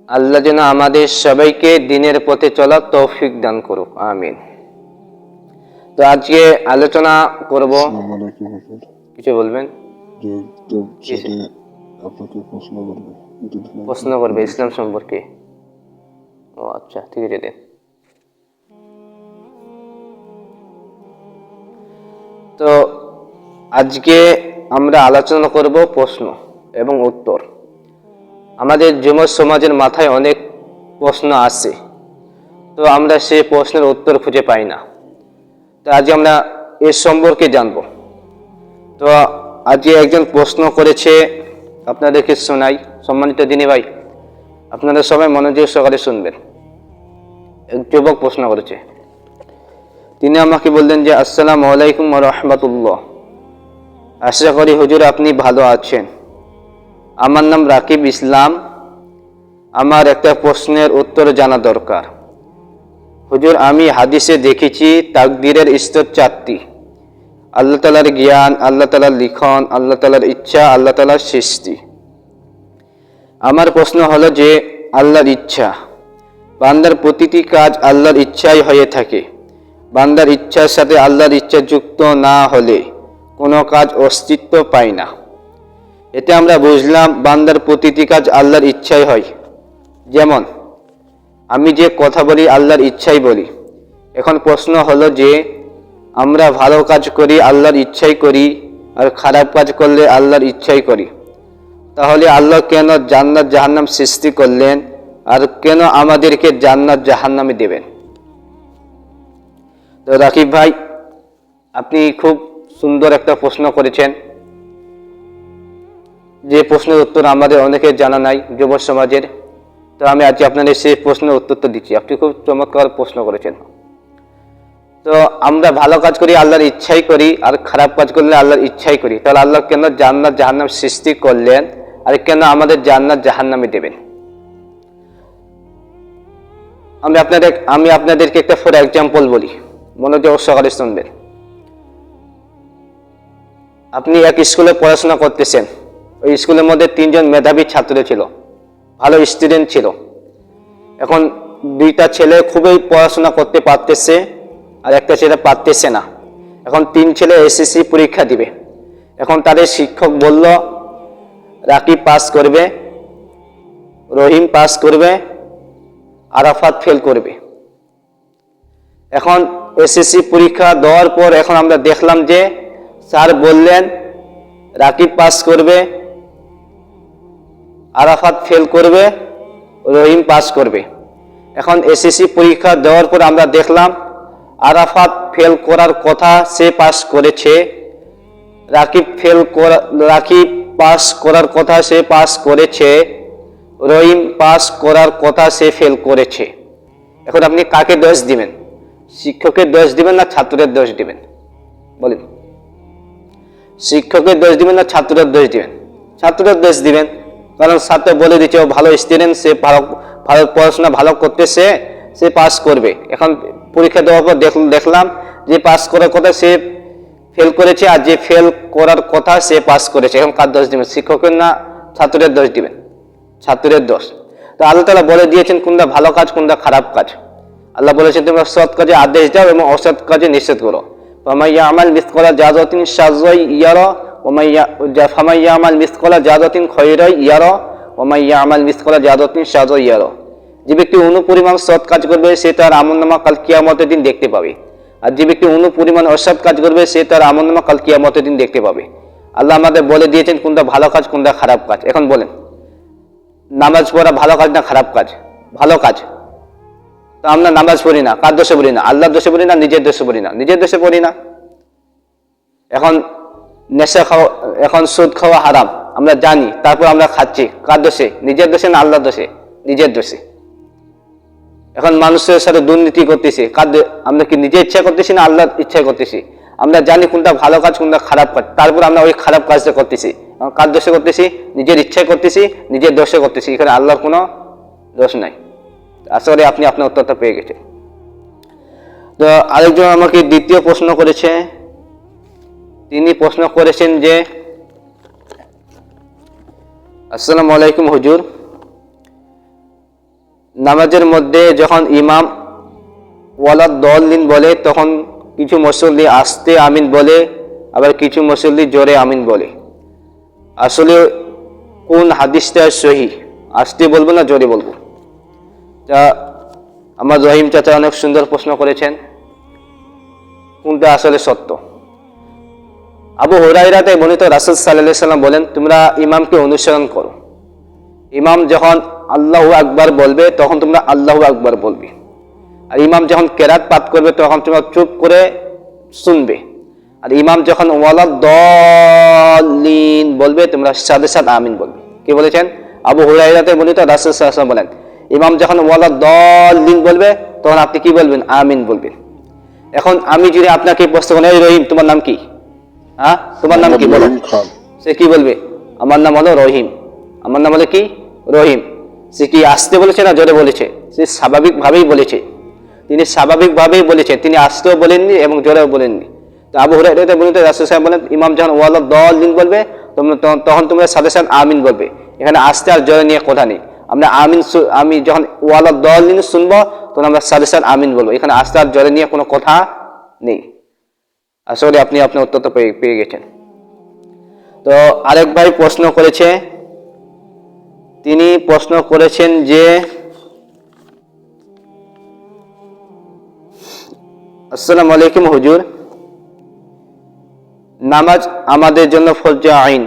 আল্লাহ যেন আমাদের সবাইকে দিনের পথে চলার তৌফিক দান করুক, আমিন। তো আজকে আলোচনা করব। আসসালামু আলাইকুম হুজুর। কিছু বলবেন? যে একজন ছেলে আপনাকে প্রশ্ন করবে, প্রশ্ন করবে ইসলাম সম্পর্কে? ও আচ্ছা, ঠিক আছে দেন। তো আজকে আমরা আলোচনা করব প্রশ্ন এবং উত্তর। আমাদের যুব সমাজের মাথায় অনেক প্রশ্ন আসে, তো আমরা সেই প্রশ্নের উত্তর খুঁজে পাই না। তো আজকে আমরা এর সম্পর্কে জানব। তো আজকে একজন প্রশ্ন করেছে, আপনাদেরকে শোনাই। সম্মানিত দিনী ভাই, আপনারা সবাই মনোযোগ সহকারে শুনবেন। এক যুবক প্রশ্ন করেছে। তিনি আমাকে বললেন যে, আসসালামু আলাইকুম ওয়া রাহমাতুল্লাহ। আশা করি হুজুর আপনি ভালো আছেন। আমার নাম রাকিব ইসলাম। আমার একটা প্রশ্নের উত্তর জানা দরকার। হুজুর, আমি হাদিসে দেখেছি তাকদীরের স্তর 4টি: আল্লাহ তাআলার জ্ঞান, আল্লাহ তাআলার লিখন, আল্লাহ তাআলার ইচ্ছা, আল্লাহ তাআলার সৃষ্টি। আমার প্রশ্ন হলো যে, আল্লাহর ইচ্ছা, বান্দার প্রতিটি কাজ আল্লাহর ইচ্ছাই হয়ে থাকে। বান্দার ইচ্ছার সাথে আল্লাহর ইচ্ছা যুক্ত না হলে কোনো কাজ অস্তিত্ব পায় না। এতে আমরা বুঝলাম বান্দার প্রতিটি কাজ আল্লাহর ইচ্ছাই হয়। যেমন আমি যে কথা বলি আল্লাহর ইচ্ছাই বলি। এখন প্রশ্ন হলো যে, আমরা ভালো কাজ করি আল্লাহর ইচ্ছাই করি, আর খারাপ কাজ করলে আল্লাহর ইচ্ছাই করি। তাহলে আল্লাহ কেন জান্নাত জাহান্নাম সৃষ্টি করলেন, আর কেন আমাদেরকে জান্নাত জাহান্নামে দেবেন? তো রাকিব ভাই, আপনি খুব সুন্দর একটা প্রশ্ন করেছেন, যে প্রশ্নের উত্তর আমাদের অনেকের জানা নাই যুব সমাজের। তো আমি আজকে আপনাদের সেই প্রশ্নের উত্তরটা দিচ্ছি। আপনি খুব চমৎকার প্রশ্ন করেছেন। তো আমরা ভালো কাজ করি আল্লাহর ইচ্ছাই করি, আর খারাপ কাজ করলে আল্লাহর ইচ্ছাই করি। তাহলে আল্লাহ কেন জান্নাত জাহান্নাম সৃষ্টি করলেন, আর কেন আমাদের জান্নাত জাহান্নামে দেবেন? আমি আপনাদেরকে একটা ফর এক্সাম্পল বলি, মনোযোগ সহকারে শুনবেন। আপনি এক স্কুলে পড়াশোনা করতেছেন। ওই স্কুলের মধ্যে 3জন মেধাবী ছাত্র ছিল, ভালো স্টুডেন্ট ছিল। এখন 2টা ছেলে খুবই পড়াশোনা করতে পারতেছে, আর একটা ছেলে পারতেছে না। এখন 3 ছেলে এসএসসি পরীক্ষা দিবে। এখন তাদের শিক্ষক বলল, রাকিব পাস করবে, রহিম পাস করবে, আরাফাত ফেল করবে। এখন এসএসসি পরীক্ষা দেওয়ার পর এখন আমরা দেখলাম যে স্যার বললেন রাকিব পাস করবে, আরাফাত ফেল করবে, রহিম পাস করবে। এখন এসএসসি পরীক্ষা দেওয়ার পর আমরা দেখলাম আরাফাত ফেল করার কথা, সে পাস করেছে। রাকিব পাস করার কথা, সে পাস করেছে। রহিম পাস করার কথা, সে ফেল করেছে। এখন আপনি কাকে দোষ দিবেন? শিক্ষকের দোষ দিবেন না ছাত্রের দোষ দিবেন? বলেন। শিক্ষকের দোষ দিবেন না ছাত্রের দোষ দিবেন? ছাত্রের দোষ দিবেন, কারণ ছাত্র বলে দিচ্ছে ও ভালো স্টুডেন্ট, সে ভালো পড়াশোনা ভালো করতেছে, সে পাস করবে। এখন পরীক্ষা দেওয়ার পর দেখলাম যে পাস করার কথা সে ফেল করেছে, আর যে ফেল করার কথা সে পাস করেছে। এখন কার দোষ দিবেন? শিক্ষকের না ছাত্রের দোষ দিবেন? ছাত্রের দোষ। তো আল্লাহ তাআলা বলে দিয়েছেন কোনটা ভালো কাজ কোনটা খারাপ কাজ। আল্লাহ বলেছেন তোমরা সৎ কাজে আদেশ দাও এবং অসৎ কাজে নিষেধ করো। ফামাইয়া আমাল মিসকালা জাযাতিন শাররাই ইয়ারা ফামাইয়া আমাল মিসকালা জাযাতিন খায়রাই ইয়ারা ওমাইয়া আমাল মিসকালা জাযাতিন শাররাই ইয়ারা। যে ব্যক্তি অনুপরিমাণ সৎ কাজ করবে সে তার আমলনামা কাল কিয়ামতের দিন দেখতে পাবে, আর যে ব্যক্তি অনুপরিমাণ অসৎ কাজ করবে সে তার আমলনামা কাল কিয়ামতের দিন দেখতে পাবে। আল্লাহ আমাদের বলে দিয়েছেন কোনটা ভালো কাজ কোনটা খারাপ কাজ। এখন বলেন, নামাজ পড়া ভালো কাজ না খারাপ কাজ? ভালো কাজ। তো আমরা নামাজ পড়ি না, কার দোষে পড়ি না? আল্লাহর দোষে পড়ি না, নিজের দোষে পড়ি না? নিজের দোষে পড়ি না। এখন নেশা খাওয়া, এখন সুদ খাওয়া হারাম আমরা জানি, তারপর আমরা খাচ্ছি, কার দোষে? নিজের দোষে না আল্লাহর দোষে? নিজের দোষে। এখন মানুষের সাথে দুর্নীতি করতেছি, আমরা কি নিজের ইচ্ছা করতেছি না আল্লাহর ইচ্ছা করতেছি? আমরা জানি কোনটা ভালো কাজ কোনটা খারাপ কাজ, তারপর আমরা ওই খারাপ কাজটা করতেছি। কার দোষে করতেছি? নিজের ইচ্ছায় করতেছি, নিজের দোষে করতেছি। এখানে আল্লাহর কোনো দোষ নাই। আশা করি আপনি আপনার উত্তরটা পেয়ে গেছেন। তো আরেকজন আমাকে দ্বিতীয় প্রশ্ন করেছে। তিনি প্রশ্ন করেছেন যে, আসসালামু আলাইকুম হুজুর, নামাজের মধ্যে যখন ইমাম ওয়ালা দলিন বলে তখন কিছু মুসল্লি আস্তে আমিন বলে, আবার কিছু মুসল্লি জোরে আমিন বলে। আসলে কোন হাদিসটা সহি, আস্তে বলবো না জোরে বলবো? তা আমার রহিম চাচা অনেক সুন্দর প্রশ্ন করেছেন, কোনটা আসলে সত্য? আবু হুরায়রাতে বর্ণিত রাসূল সাল্লাল্লাহু আলাইহি সাল্লাম বলেন, তোমরা ইমামকে অনুসরণ করো। ইমাম যখন আল্লাহু আকবার বলবে তখন তোমরা আল্লাহু আকবার বলবে, আর ইমাম যখন কেরাত পাঠ করবে তখন তোমরা চুপ করে শুনবে। আর ইমাম যখন ওয়ালা দলিন বলবে তোমরা সাথে সাথে আমিন বলবে। কি বলেছেন? আবু হুরায়রাতে বর্ণিত রাসূল সাল্লাল্লাহু আলাইহি ওয়াসাল্লাম বলেন, ইমাম যখন ওয়ালা দলিন বলবে তখন আপনি কি বলবেন? আমিন বলবেন। এখন আমি যদি আপনাকে প্রশ্ন করি, এই রহিম তোমার নাম কি? হ্যাঁ, তোমার নাম কি বলো? রহিম খান। সে কি বলবে? আমার নাম হলো রহিম। আমার নাম হলো কি? রহিম। সে কি আস্তে বলেছে না জোরে বলেছে? সে স্বাভাবিকভাবেই বলেছে। তিনি স্বাভাবিকভাবেই বলেছে, তিনি আস্তেও বলেননি এবং জোরেও বলেননি। তো আবু হুরায়রা বলতে রাসূল সাহেব বলেন, ইমাম যখন ওয়ালা দলিন বলবে তখন তোমরা সাথে সাথে আমিন বলবে। এখানে আস্তে আর জোরে নিয়ে কথা নেই। আমি যখন ওয়ালা দলিন শুনবো তখন আমরা সাথে সাথে আমিন বলবো। এখানে আস্তে আর জোরে নিয়ে কোনো কথা নেই। আসলে আপনি আপনার উত্তরটা পেয়ে গেছেন। তো আরেক ভাই প্রশ্ন করেছে, তিনি প্রশ্ন করেছেন যে, আসসালামু আলাইকুম হুজুর, নামাজ আমাদের জন্য ফরজ আইন।